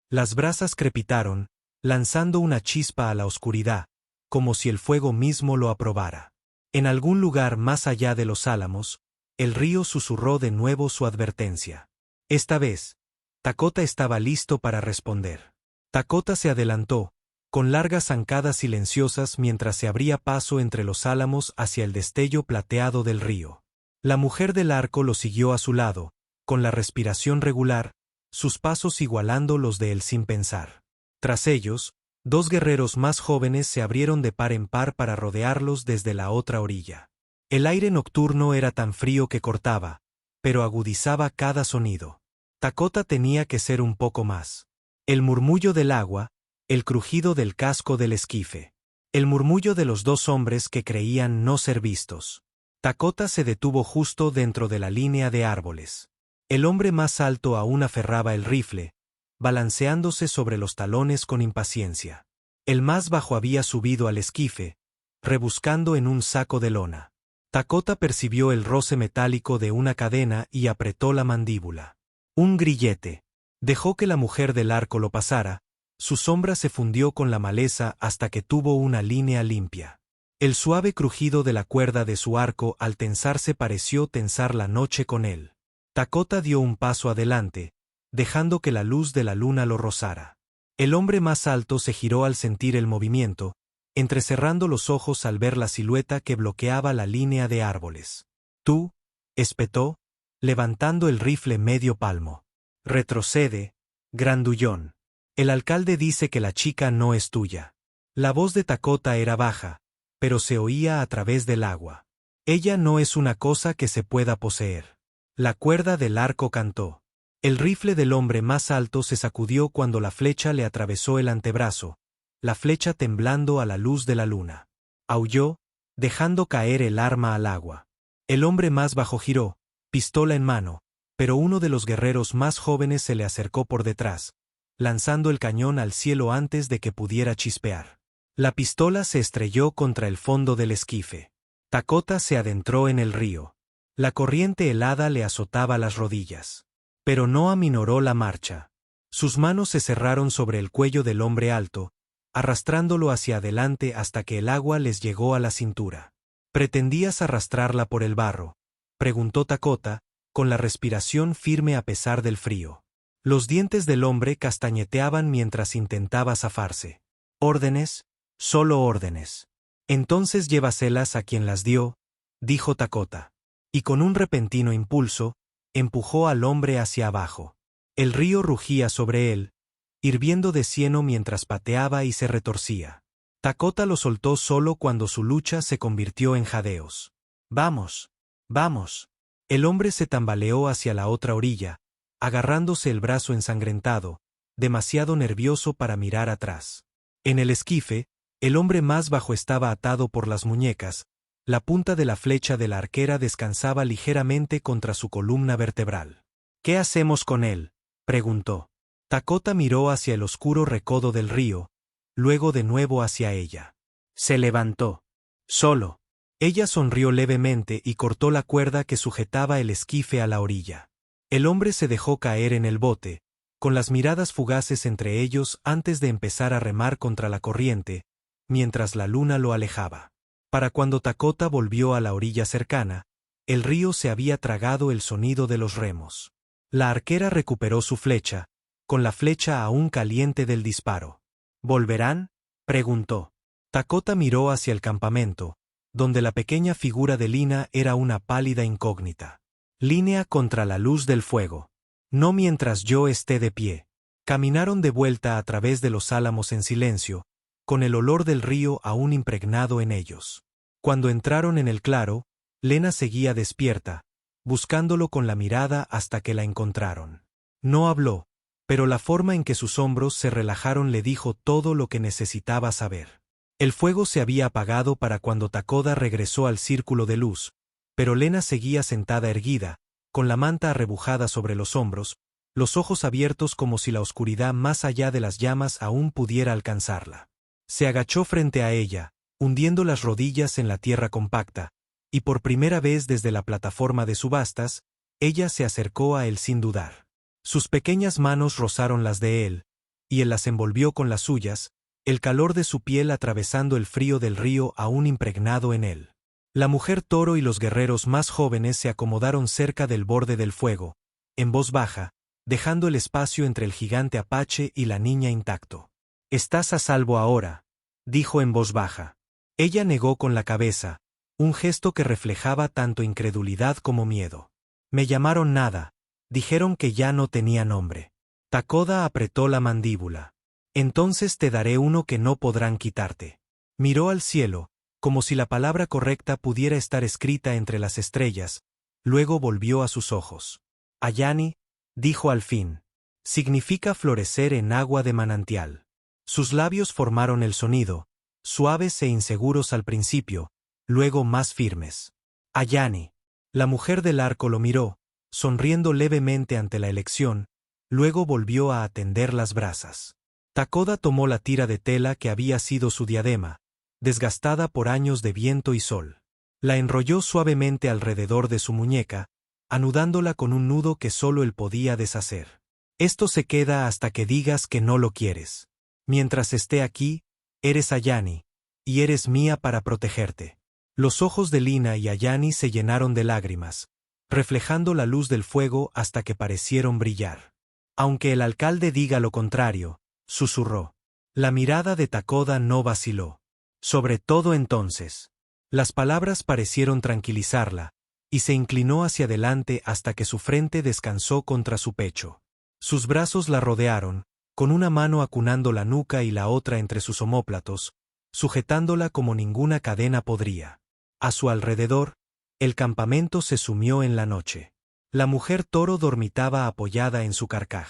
Las brasas crepitaron, lanzando una chispa a la oscuridad, como si el fuego mismo lo aprobara. En algún lugar más allá de los álamos, el río susurró de nuevo su advertencia. Esta vez, Dakota estaba listo para responder. Dakota se adelantó, con largas zancadas silenciosas mientras se abría paso entre los álamos hacia el destello plateado del río. La mujer del arco lo siguió a su lado, con la respiración regular, sus pasos igualando los de él sin pensar. Tras ellos, dos guerreros más jóvenes se abrieron de par en par para rodearlos desde la otra orilla. El aire nocturno era tan frío que cortaba, pero agudizaba cada sonido. Dakota tenía que ser un poco más. El murmullo del agua, el crujido del casco del esquife. El murmullo de los dos hombres que creían no ser vistos. Dakota se detuvo justo dentro de la línea de árboles. El hombre más alto aún aferraba el rifle, balanceándose sobre los talones con impaciencia. El más bajo había subido al esquife, rebuscando en un saco de lona. Dakota percibió el roce metálico de una cadena y apretó la mandíbula. Un grillete. Dejó que la mujer del arco lo pasara, su sombra se fundió con la maleza hasta que tuvo una línea limpia. El suave crujido de la cuerda de su arco al tensarse pareció tensar la noche con él. Dakota dio un paso adelante, dejando que la luz de la luna lo rozara. El hombre más alto se giró al sentir el movimiento, entrecerrando los ojos al ver la silueta que bloqueaba la línea de árboles. «Tú», espetó, levantando el rifle medio palmo. «Retrocede, grandullón. El alcalde dice que la chica no es tuya». La voz de Dakota era baja, pero se oía a través del agua. «Ella no es una cosa que se pueda poseer». La cuerda del arco cantó. El rifle del hombre más alto se sacudió cuando la flecha le atravesó el antebrazo, la flecha temblando a la luz de la luna. Aulló, dejando caer el arma al agua. El hombre más bajo giró, pistola en mano, pero uno de los guerreros más jóvenes se le acercó por detrás, lanzando el cañón al cielo antes de que pudiera chispear. La pistola se estrelló contra el fondo del esquife. Dakota se adentró en el río. La corriente helada le azotaba las rodillas. Pero no aminoró la marcha. Sus manos se cerraron sobre el cuello del hombre alto, arrastrándolo hacia adelante hasta que el agua les llegó a la cintura. «¿Pretendías arrastrarla por el barro?», preguntó Dakota, con la respiración firme a pesar del frío. Los dientes del hombre castañeteaban mientras intentaba zafarse. «¿Órdenes? Solo órdenes». «Entonces llévaselas a quien las dio», dijo Dakota. Y con un repentino impulso, empujó al hombre hacia abajo. El río rugía sobre él, hirviendo de cieno mientras pateaba y se retorcía. Dakota lo soltó solo cuando su lucha se convirtió en jadeos. «Vamos, vamos». El hombre se tambaleó hacia la otra orilla, agarrándose el brazo ensangrentado, demasiado nervioso para mirar atrás. En el esquife, el hombre más bajo estaba atado por las muñecas, La punta de la flecha de la arquera descansaba ligeramente contra su columna vertebral. «¿Qué hacemos con él?», preguntó. Dakota miró hacia el oscuro recodo del río, luego de nuevo hacia ella. Se levantó. «Solo». Ella sonrió levemente y cortó la cuerda que sujetaba el esquife a la orilla. El hombre se dejó caer en el bote, con las miradas fugaces entre ellos antes de empezar a remar contra la corriente, mientras la luna lo alejaba. Para cuando Dakota volvió a la orilla cercana, el río se había tragado el sonido de los remos. La arquera recuperó su flecha, con la flecha aún caliente del disparo. «¿Volverán?», preguntó. Dakota miró hacia el campamento, donde la pequeña figura de Lina era una pálida incógnita. Línea contra la luz del fuego. «No mientras yo esté de pie». Caminaron de vuelta a través de los álamos en silencio, con el olor del río aún impregnado en ellos. Cuando entraron en el claro, Lena seguía despierta, buscándolo con la mirada hasta que la encontraron. No habló, pero la forma en que sus hombros se relajaron le dijo todo lo que necesitaba saber. El fuego se había apagado para cuando Dakota regresó al círculo de luz, pero Lena seguía sentada erguida, con la manta arrebujada sobre los hombros, los ojos abiertos como si la oscuridad más allá de las llamas aún pudiera alcanzarla. Se agachó frente a ella, hundiendo las rodillas en la tierra compacta, y por primera vez desde la plataforma de subastas, ella se acercó a él sin dudar. Sus pequeñas manos rozaron las de él, y él las envolvió con las suyas, el calor de su piel atravesando el frío del río aún impregnado en él. La mujer toro y los guerreros más jóvenes se acomodaron cerca del borde del fuego, en voz baja, dejando el espacio entre el gigante apache y la niña intacto. «Estás a salvo ahora», dijo en voz baja. Ella negó con la cabeza, un gesto que reflejaba tanto incredulidad como miedo. «Me llamaron nada, dijeron que ya no tenía nombre». Dakota apretó la mandíbula. «Entonces te daré uno que no podrán quitarte». Miró al cielo, como si la palabra correcta pudiera estar escrita entre las estrellas, luego volvió a sus ojos. «Ayani», dijo al fin. «Significa florecer en agua de manantial». Sus labios formaron el sonido, suaves e inseguros al principio, luego más firmes. «Ayani». La mujer del arco lo miró, sonriendo levemente ante la elección, luego volvió a atender las brasas. Dakota tomó la tira de tela que había sido su diadema, desgastada por años de viento y sol. La enrolló suavemente alrededor de su muñeca, anudándola con un nudo que solo él podía deshacer. «Esto se queda hasta que digas que no lo quieres. Mientras esté aquí, eres Ayani, y eres mía para protegerte». Los ojos de Lina y Ayani se llenaron de lágrimas, reflejando la luz del fuego hasta que parecieron brillar. «Aunque el alcalde diga lo contrario», susurró. La mirada de Dakota no vaciló. «Sobre todo entonces». Las palabras parecieron tranquilizarla, y se inclinó hacia adelante hasta que su frente descansó contra su pecho. Sus brazos la rodearon, con una mano acunando la nuca y la otra entre sus omóplatos, sujetándola como ninguna cadena podría. A su alrededor, el campamento se sumió en la noche. La mujer toro dormitaba apoyada en su carcaj.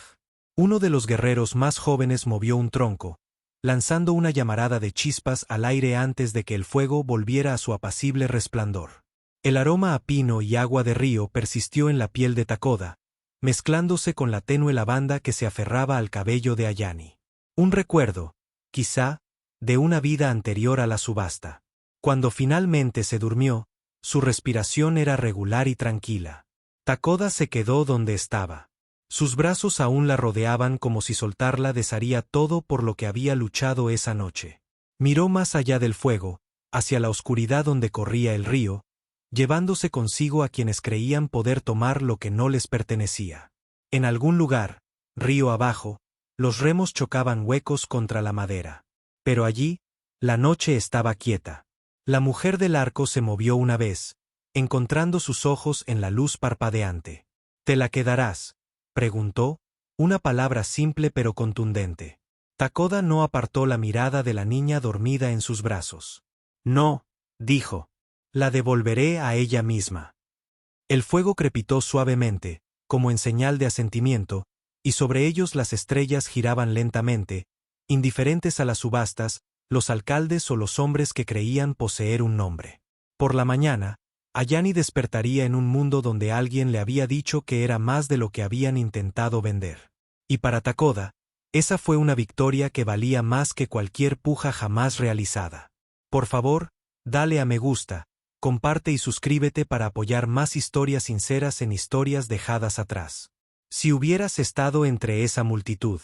Uno de los guerreros más jóvenes movió un tronco, lanzando una llamarada de chispas al aire antes de que el fuego volviera a su apacible resplandor. El aroma a pino y agua de río persistió en la piel de Dakota, mezclándose con la tenue lavanda que se aferraba al cabello de Ayani. Un recuerdo, quizá, de una vida anterior a la subasta. Cuando finalmente se durmió, su respiración era regular y tranquila. Dakota se quedó donde estaba. Sus brazos aún la rodeaban como si soltarla desharía todo por lo que había luchado esa noche. Miró más allá del fuego, hacia la oscuridad donde corría el río, llevándose consigo a quienes creían poder tomar lo que no les pertenecía. En algún lugar, río abajo, los remos chocaban huecos contra la madera. Pero allí, la noche estaba quieta. La mujer del arco se movió una vez, encontrando sus ojos en la luz parpadeante. «¿Te la quedarás?», preguntó, una palabra simple pero contundente. Dakota no apartó la mirada de la niña dormida en sus brazos. «No», dijo. «La devolveré a ella misma». El fuego crepitó suavemente, como en señal de asentimiento, y sobre ellos las estrellas giraban lentamente, indiferentes a las subastas, los alcaldes o los hombres que creían poseer un nombre. Por la mañana, Ayani despertaría en un mundo donde alguien le había dicho que era más de lo que habían intentado vender. Y para Takoda, esa fue una victoria que valía más que cualquier puja jamás realizada. Por favor, dale a me gusta, comparte y suscríbete para apoyar más historias sinceras en historias dejadas atrás. Si hubieras estado entre esa multitud.